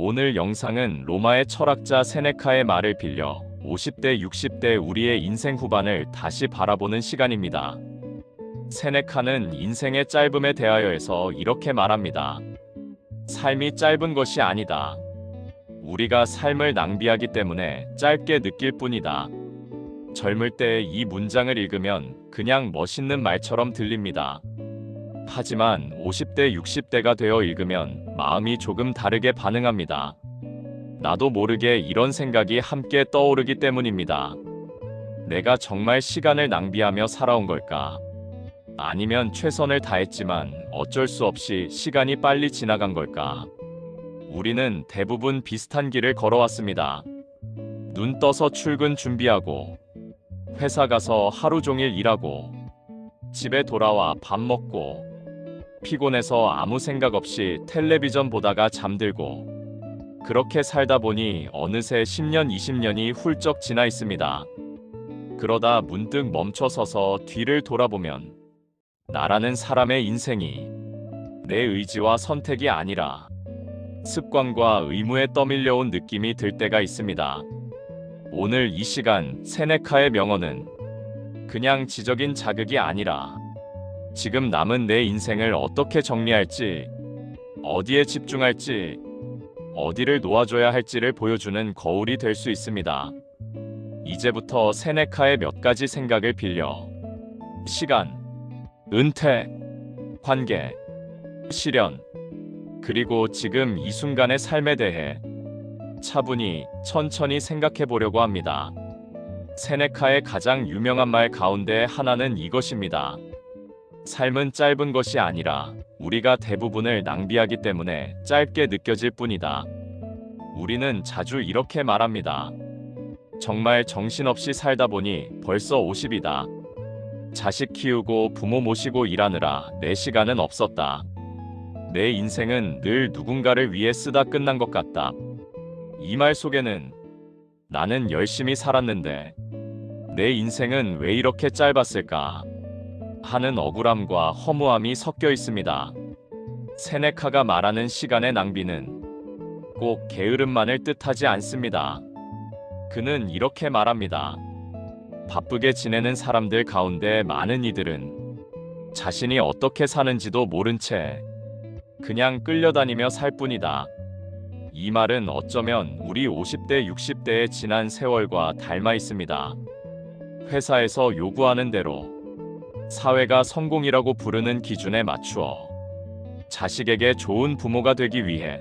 오늘 영상은 로마의 철학자 세네카의 말을 빌려 50대, 60대 우리의 인생 후반을 다시 바라보는 시간입니다. 세네카는 인생의 짧음에 대하여에서 이렇게 말합니다. 삶이 짧은 것이 아니다. 우리가 삶을 낭비하기 때문에 짧게 느낄 뿐이다. 젊을 때 이 문장을 읽으면 그냥 멋있는 말처럼 들립니다. 하지만 50대, 60대가 되어 읽으면 마음이 조금 다르게 반응합니다. 나도 모르게 이런 생각이 함께 떠오르기 때문입니다. 내가 정말 시간을 낭비하며 살아온 걸까? 아니면 최선을 다했지만 어쩔 수 없이 시간이 빨리 지나간 걸까? 우리는 대부분 비슷한 길을 걸어왔습니다. 눈 떠서 출근 준비하고, 회사 가서 하루 종일 일하고, 집에 돌아와 밥 먹고, 피곤해서 아무 생각 없이 텔레비전 보다가 잠들고, 그렇게 살다 보니 어느새 10년, 20년이 훌쩍 지나 있습니다. 그러다 문득 멈춰서서 뒤를 돌아보면 나라는 사람의 인생이 내 의지와 선택이 아니라 습관과 의무에 떠밀려온 느낌이 들 때가 있습니다. 오늘 이 시간 세네카의 명언은 그냥 지적인 자극이 아니라 지금 남은 내 인생을 어떻게 정리할지, 어디에 집중할지, 어디를 놓아줘야 할지를 보여주는 거울이 될 수 있습니다. 이제부터 세네카의 몇 가지 생각을 빌려 시간, 은퇴, 관계, 실현, 그리고 지금 이 순간의 삶에 대해 차분히 천천히 생각해 보려고 합니다. 세네카의 가장 유명한 말 가운데 하나는 이것입니다. 삶은 짧은 것이 아니라 우리가 대부분을 낭비하기 때문에 짧게 느껴질 뿐이다. 우리는 자주 이렇게 말합니다. 정말 정신없이 살다 보니 벌써 50이다. 자식 키우고 부모 모시고 일하느라 내 시간은 없었다. 내 인생은 늘 누군가를 위해 쓰다 끝난 것 같다. 이 말 속에는 나는 열심히 살았는데 내 인생은 왜 이렇게 짧았을까 하는 억울함과 허무함이 섞여 있습니다. 세네카가 말하는 시간의 낭비는 꼭 게으름만을 뜻하지 않습니다. 그는 이렇게 말합니다. 바쁘게 지내는 사람들 가운데 많은 이들은 자신이 어떻게 사는지도 모른 채 그냥 끌려다니며 살 뿐이다. 이 말은 어쩌면 우리 50대, 60대의 지난 세월과 닮아 있습니다. 회사에서 요구하는 대로 사회가 성공이라고 부르는 기준에 맞추어 자식에게 좋은 부모가 되기 위해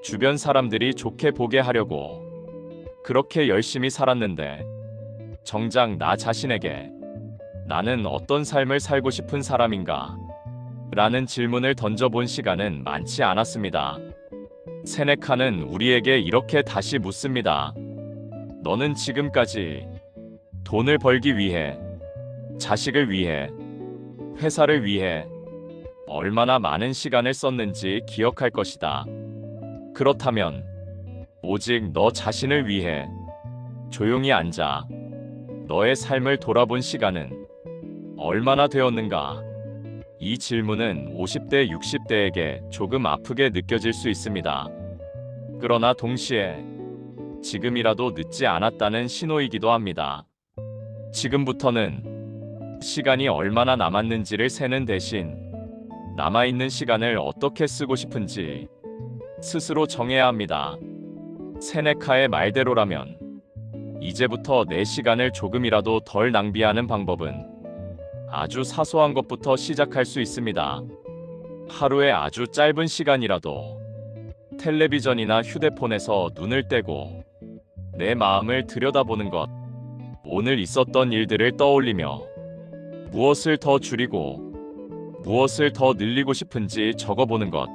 주변 사람들이 좋게 보게 하려고 그렇게 열심히 살았는데 정작 나 자신에게 나는 어떤 삶을 살고 싶은 사람인가? 라는 질문을 던져본 시간은 많지 않았습니다. 세네카는 우리에게 이렇게 다시 묻습니다. 너는 지금까지 돈을 벌기 위해, 자식을 위해, 회사를 위해 얼마나 많은 시간을 썼는지 기억할 것이다. 그렇다면 오직 너 자신을 위해 조용히 앉아 너의 삶을 돌아본 시간은 얼마나 되었는가? 이 질문은 50대, 60대에게 조금 아프게 느껴질 수 있습니다. 그러나 동시에 지금이라도 늦지 않았다는 신호이기도 합니다. 지금부터는 시간이 얼마나 남았는지를 세는 대신 남아있는 시간을 어떻게 쓰고 싶은지 스스로 정해야 합니다. 세네카의 말대로라면 이제부터 내 시간을 조금이라도 덜 낭비하는 방법은 아주 사소한 것부터 시작할 수 있습니다. 하루에 아주 짧은 시간이라도 텔레비전이나 휴대폰에서 눈을 떼고 내 마음을 들여다보는 것, 오늘 있었던 일들을 떠올리며 무엇을 더 줄이고 무엇을 더 늘리고 싶은지 적어보는 것.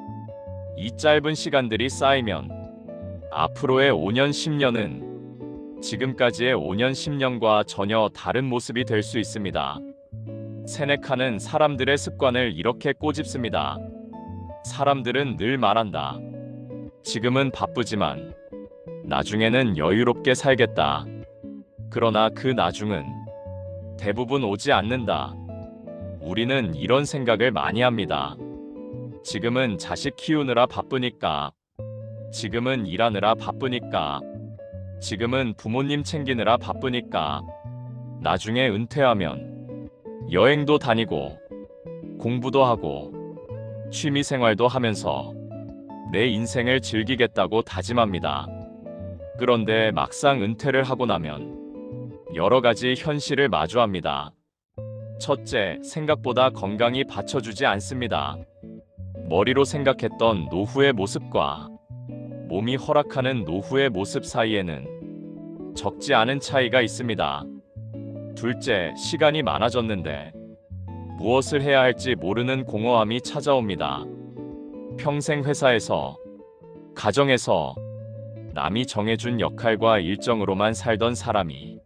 이 짧은 시간들이 쌓이면 앞으로의 5년, 10년은 지금까지의 5년, 10년과 전혀 다른 모습이 될 수 있습니다. 세네카는 사람들의 습관을 이렇게 꼬집습니다. 사람들은 늘 말한다. 지금은 바쁘지만 나중에는 여유롭게 살겠다. 그러나 그 나중은 대부분 오지 않는다. 우리는 이런 생각을 많이 합니다. 지금은 자식 키우느라 바쁘니까 지금은 일하느라 바쁘니까. 지금은 부모님 챙기느라 바쁘니까. 나중에 은퇴하면 여행도 다니고 공부도 하고 취미 생활도 하면서 내 인생을 즐기겠다고 다짐합니다. 그런데 막상 은퇴를 하고 나면 여러 가지 현실을 마주합니다. 첫째, 생각보다 건강이 받쳐주지 않습니다. 머리로 생각했던 노후의 모습과 몸이 허락하는 노후의 모습 사이에는 적지 않은 차이가 있습니다. 둘째, 시간이 많아졌는데 무엇을 해야 할지 모르는 공허함이 찾아옵니다. 평생 회사에서, 가정에서 남이 정해준 역할과 일정으로만 살던 사람이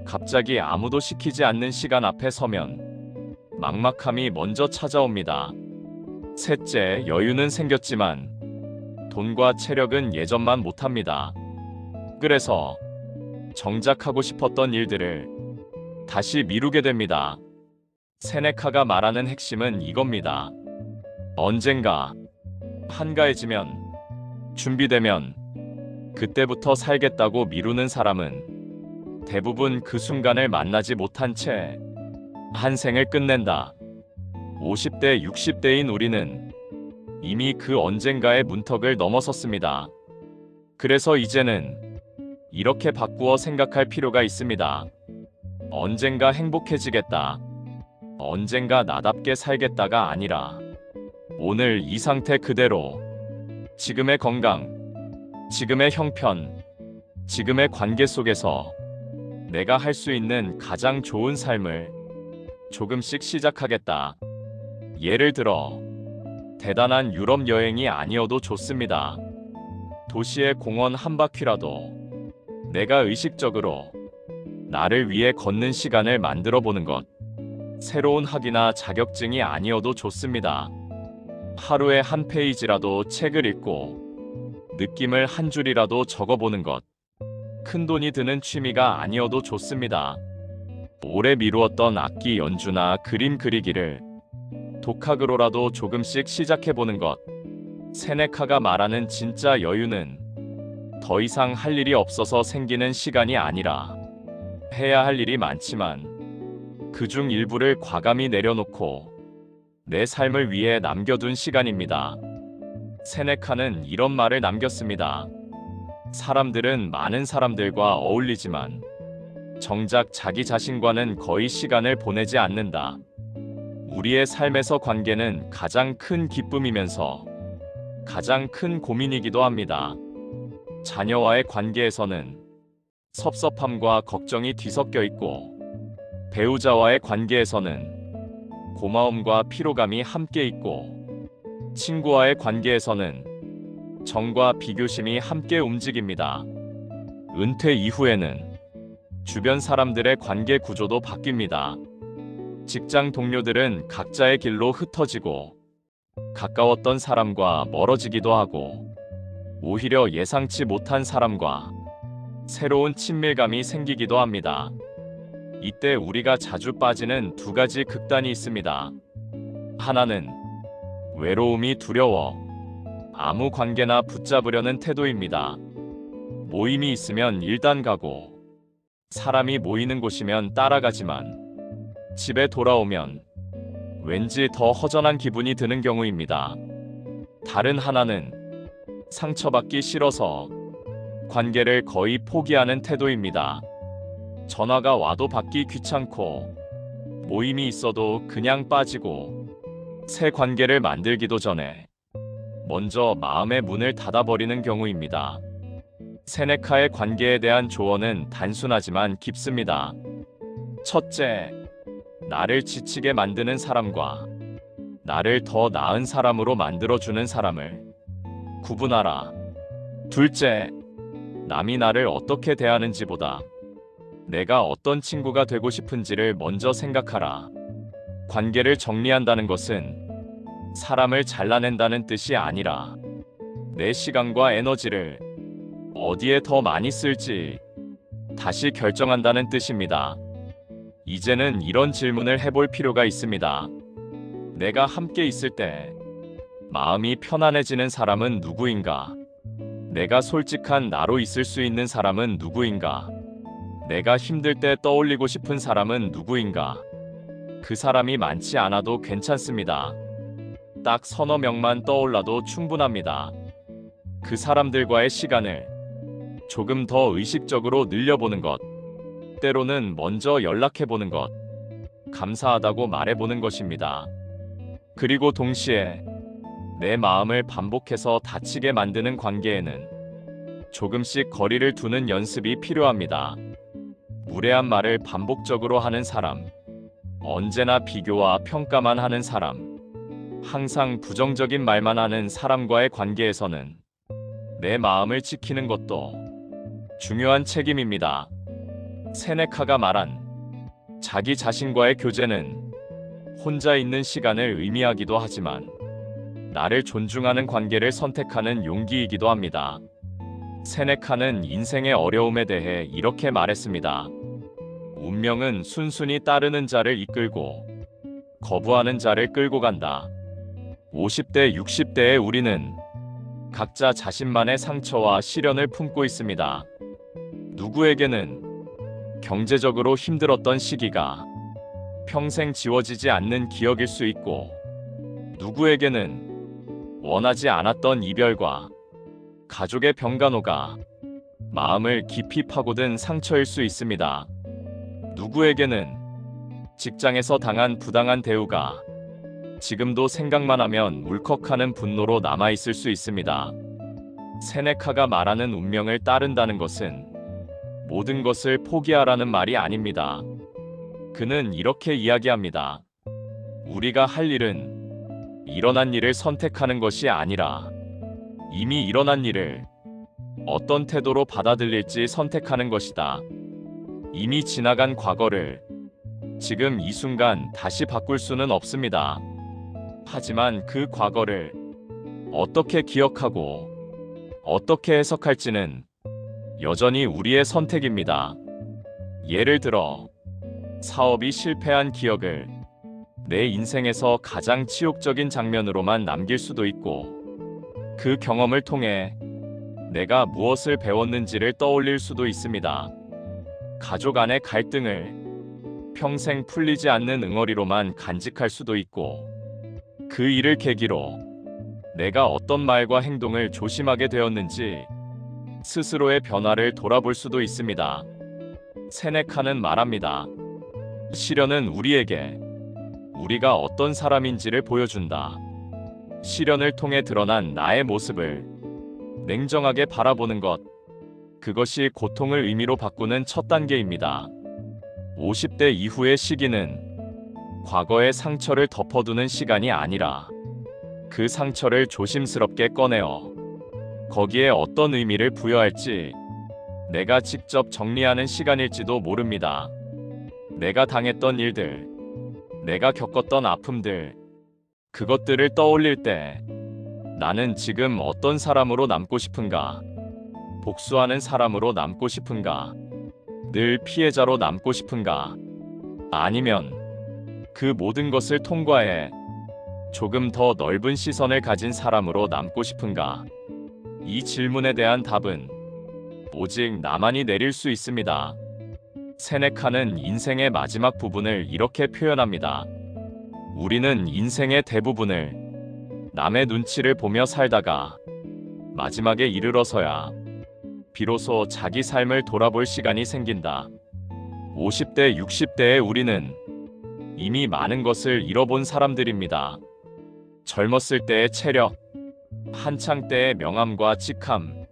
갑자기 아무도 시키지 않는 시간 앞에 서면 막막함이 먼저 찾아옵니다. 셋째, 여유는 생겼지만 돈과 체력은 예전만 못합니다. 그래서 정작 하고 싶었던 일들을 다시 미루게 됩니다. 세네카가 말하는 핵심은 이겁니다. 언젠가 한가해지면, 준비되면 그때부터 살겠다고 미루는 사람은 대부분 그 순간을 만나지 못한 채 한 생을 끝낸다. 50대, 60대인 우리는 이미 그 언젠가의 문턱을 넘어섰습니다. 그래서 이제는 이렇게 바꾸어 생각할 필요가 있습니다. 언젠가 행복해지겠다. 언젠가 나답게 살겠다가 아니라 오늘 이 상태 그대로, 지금의 건강, 지금의 형편, 지금의 관계 속에서 내가 할 수 있는 가장 좋은 삶을 조금씩 시작하겠다. 예를 들어 대단한 유럽 여행이 아니어도 좋습니다. 도시의 공원 한 바퀴라도 내가 의식적으로 나를 위해 걷는 시간을 만들어 보는 것. 새로운 학위나 자격증이 아니어도 좋습니다. 하루에 한 페이지라도 책을 읽고 느낌을 한 줄이라도 적어보는 것. 큰 돈이 드는 취미가 아니어도 좋습니다. 오래 미루었던 악기 연주나 그림 그리기를 독학으로라도 조금씩 시작해보는 것. 세네카가 말하는 진짜 여유는 더 이상 할 일이 없어서 생기는 시간이 아니라 해야 할 일이 많지만 그중 일부를 과감히 내려놓고 내 삶을 위해 남겨둔 시간입니다. 세네카는 이런 말을 남겼습니다. 사람들은 많은 사람들과 어울리지만 정작 자기 자신과는 거의 시간을 보내지 않는다. 우리의 삶에서 관계는 가장 큰 기쁨이면서 가장 큰 고민이기도 합니다. 자녀와의 관계에서는 섭섭함과 걱정이 뒤섞여 있고, 배우자와의 관계에서는 고마움과 피로감이 함께 있고, 친구와의 관계에서는 정과 비교심이 함께 움직입니다. 은퇴 이후에는 주변 사람들의 관계 구조도 바뀝니다. 직장 동료들은 각자의 길로 흩어지고 가까웠던 사람과 멀어지기도 하고 오히려 예상치 못한 사람과 새로운 친밀감이 생기기도 합니다. 이때 우리가 자주 빠지는 두 가지 극단이 있습니다. 하나는 외로움이 두려워 아무 관계나 붙잡으려는 태도입니다. 모임이 있으면 일단 가고 사람이 모이는 곳이면 따라가지만 집에 돌아오면 왠지 더 허전한 기분이 드는 경우입니다. 다른 하나는 상처받기 싫어서 관계를 거의 포기하는 태도입니다. 전화가 와도 받기 귀찮고 모임이 있어도 그냥 빠지고 새 관계를 만들기도 전에 먼저 마음의 문을 닫아버리는 경우입니다. 세네카의 관계에 대한 조언은 단순하지만 깊습니다. 첫째, 나를 지치게 만드는 사람과 나를 더 나은 사람으로 만들어주는 사람을 구분하라. 둘째, 남이 나를 어떻게 대하는지보다 내가 어떤 친구가 되고 싶은지를 먼저 생각하라. 관계를 정리한다는 것은 사람을 잘라낸다는 뜻이 아니라 내 시간과 에너지를 어디에 더 많이 쓸지 다시 결정한다는 뜻입니다. 이제는 이런 질문을 해볼 필요가 있습니다. 내가 함께 있을 때 마음이 편안해지는 사람은 누구인가? 내가 솔직한 나로 있을 수 있는 사람은 누구인가? 내가 힘들 때 떠올리고 싶은 사람은 누구인가? 그 사람이 많지 않아도 괜찮습니다. 딱 서너 명만 떠올라도 충분합니다. 그 사람들과의 시간을 조금 더 의식적으로 늘려보는 것, 때로는 먼저 연락해보는 것, 감사하다고 말해보는 것입니다. 그리고 동시에 내 마음을 반복해서 다치게 만드는 관계에는 조금씩 거리를 두는 연습이 필요합니다. 무례한 말을 반복적으로 하는 사람, 언제나 비교와 평가만 하는 사람, 항상 부정적인 말만 하는 사람과의 관계에서는 내 마음을 지키는 것도 중요한 책임입니다. 세네카가 말한 자기 자신과의 교제는 혼자 있는 시간을 의미하기도 하지만 나를 존중하는 관계를 선택하는 용기이기도 합니다. 세네카는 인생의 어려움에 대해 이렇게 말했습니다. 운명은 순순히 따르는 자를 이끌고 거부하는 자를 끌고 간다. 50대, 60대의 우리는 각자 자신만의 상처와 시련을 품고 있습니다. 누구에게는 경제적으로 힘들었던 시기가 평생 지워지지 않는 기억일 수 있고, 누구에게는 원하지 않았던 이별과 가족의 병간호가 마음을 깊이 파고든 상처일 수 있습니다. 누구에게는 직장에서 당한 부당한 대우가 지금도 생각만 하면 울컥하는 분노로 남아있을 수 있습니다. 세네카가 말하는 운명을 따른다는 것은 모든 것을 포기하라는 말이 아닙니다. 그는 이렇게 이야기합니다. 우리가 할 일은 일어난 일을 선택하는 것이 아니라 이미 일어난 일을 어떤 태도로 받아들일지 선택하는 것이다. 이미 지나간 과거를 지금 이 순간 다시 바꿀 수는 없습니다. 하지만 그 과거를 어떻게 기억하고 어떻게 해석할지는 여전히 우리의 선택입니다. 예를 들어, 사업이 실패한 기억을 내 인생에서 가장 치욕적인 장면으로만 남길 수도 있고, 그 경험을 통해 내가 무엇을 배웠는지를 떠올릴 수도 있습니다. 가족 안의 갈등을 평생 풀리지 않는 응어리로만 간직할 수도 있고, 그 일을 계기로 내가 어떤 말과 행동을 조심하게 되었는지 스스로의 변화를 돌아볼 수도 있습니다. 세네카는 말합니다. 시련은 우리에게 우리가 어떤 사람인지를 보여준다. 시련을 통해 드러난 나의 모습을 냉정하게 바라보는 것, 그것이 고통을 의미로 바꾸는 첫 단계입니다. 50대 이후의 시기는 과거의 상처를 덮어두는 시간이 아니라 그 상처를 조심스럽게 꺼내어 거기에 어떤 의미를 부여할지 내가 직접 정리하는 시간일지도 모릅니다. 내가 당했던 일들, 내가 겪었던 아픔들, 그것들을 떠올릴 때 나는 지금 어떤 사람으로 남고 싶은가? 복수하는 사람으로 남고 싶은가? 늘 피해자로 남고 싶은가? 아니면 그 모든 것을 통과해 조금 더 넓은 시선을 가진 사람으로 남고 싶은가? 이 질문에 대한 답은 오직 나만이 내릴 수 있습니다. 세네카는 인생의 마지막 부분을 이렇게 표현합니다. 우리는 인생의 대부분을 남의 눈치를 보며 살다가 마지막에 이르러서야 비로소 자기 삶을 돌아볼 시간이 생긴다. 50대, 60대의 우리는 이미 많은 것을 잃어본 사람들입니다. 젊었을 때의 체력, 한창 때의 명함과 직함,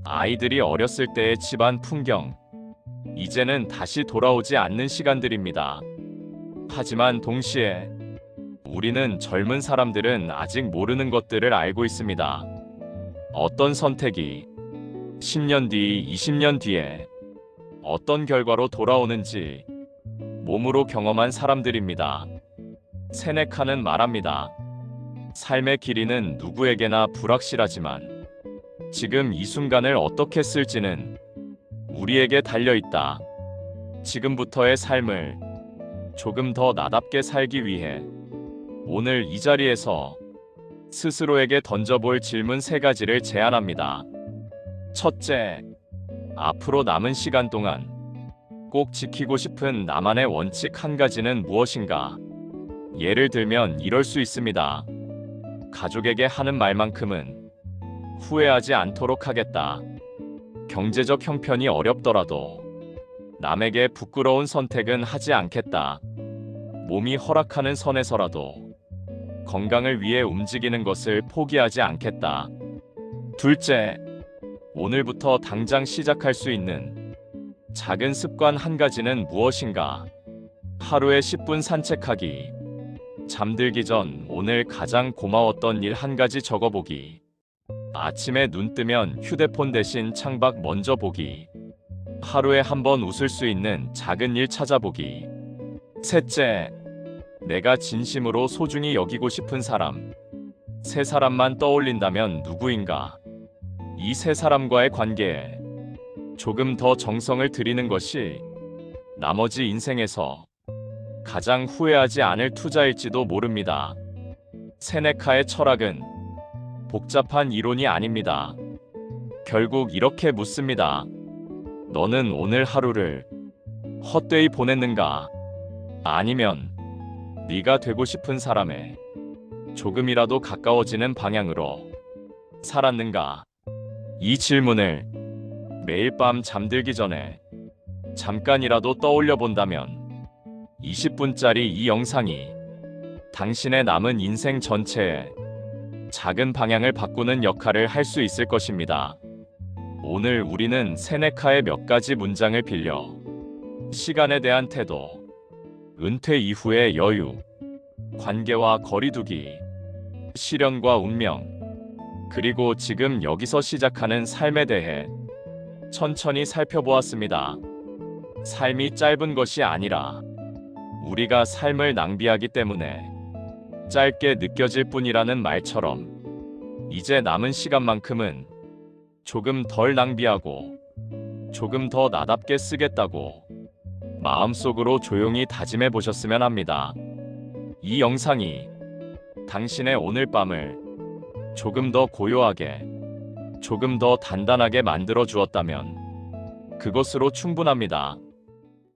아이들이 어렸을 때의 집안 풍경, 이제는 다시 돌아오지 않는 시간들입니다. 하지만 동시에 우리는 젊은 사람들은 아직 모르는 것들을 알고 있습니다. 어떤 선택이 10년 뒤, 20년 뒤에 어떤 결과로 돌아오는지 몸으로 경험한 사람들입니다. 세네카는 말합니다. 삶의 길이는 누구에게나 불확실하지만 지금 이 순간을 어떻게 쓸지는 우리에게 달려있다. 지금부터의 삶을 조금 더 나답게 살기 위해 오늘 이 자리에서 스스로에게 던져볼 질문 3가지를 제안합니다. 첫째, 앞으로 남은 시간 동안 꼭 지키고 싶은 나만의 원칙 한 가지는 무엇인가? 예를 들면 이럴 수 있습니다. 가족에게 하는 말만큼은 후회하지 않도록 하겠다. 경제적 형편이 어렵더라도 남에게 부끄러운 선택은 하지 않겠다. 몸이 허락하는 선에서라도 건강을 위해 움직이는 것을 포기하지 않겠다. 둘째, 오늘부터 당장 시작할 수 있는 작은 습관 한 가지는 무엇인가? 하루에 10분 산책하기. 잠들기 전 오늘 가장 고마웠던 일 한 가지 적어보기. 아침에 눈 뜨면 휴대폰 대신 창밖 먼저 보기. 하루에 한 번 웃을 수 있는 작은 일 찾아보기. 셋째, 내가 진심으로 소중히 여기고 싶은 사람. 세 사람만 떠올린다면 누구인가? 이 세 사람과의 관계에 조금 더 정성을 들이는 것이 나머지 인생에서 가장 후회하지 않을 투자일지도 모릅니다. 세네카의 철학은 복잡한 이론이 아닙니다. 결국 이렇게 묻습니다. 너는 오늘 하루를 헛되이 보냈는가? 아니면 네가 되고 싶은 사람에 조금이라도 가까워지는 방향으로 살았는가? 이 질문을 매일 밤 잠들기 전에 잠깐이라도 떠올려 본다면 20분짜리 이 영상이 당신의 남은 인생 전체에 작은 방향을 바꾸는 역할을 할 수 있을 것입니다. 오늘 우리는 세네카의 몇 가지 문장을 빌려 시간에 대한 태도, 은퇴 이후의 여유, 관계와 거리두기, 시련과 운명, 그리고 지금 여기서 시작하는 삶에 대해 천천히 살펴보았습니다. 삶이 짧은 것이 아니라 우리가 삶을 낭비하기 때문에 짧게 느껴질 뿐이라는 말처럼 이제 남은 시간만큼은 조금 덜 낭비하고 조금 더 나답게 쓰겠다고 마음속으로 조용히 다짐해 보셨으면 합니다. 이 영상이 당신의 오늘 밤을 조금 더 고요하게, 조금 더 단단하게 만들어 주었다면 그것으로 충분합니다.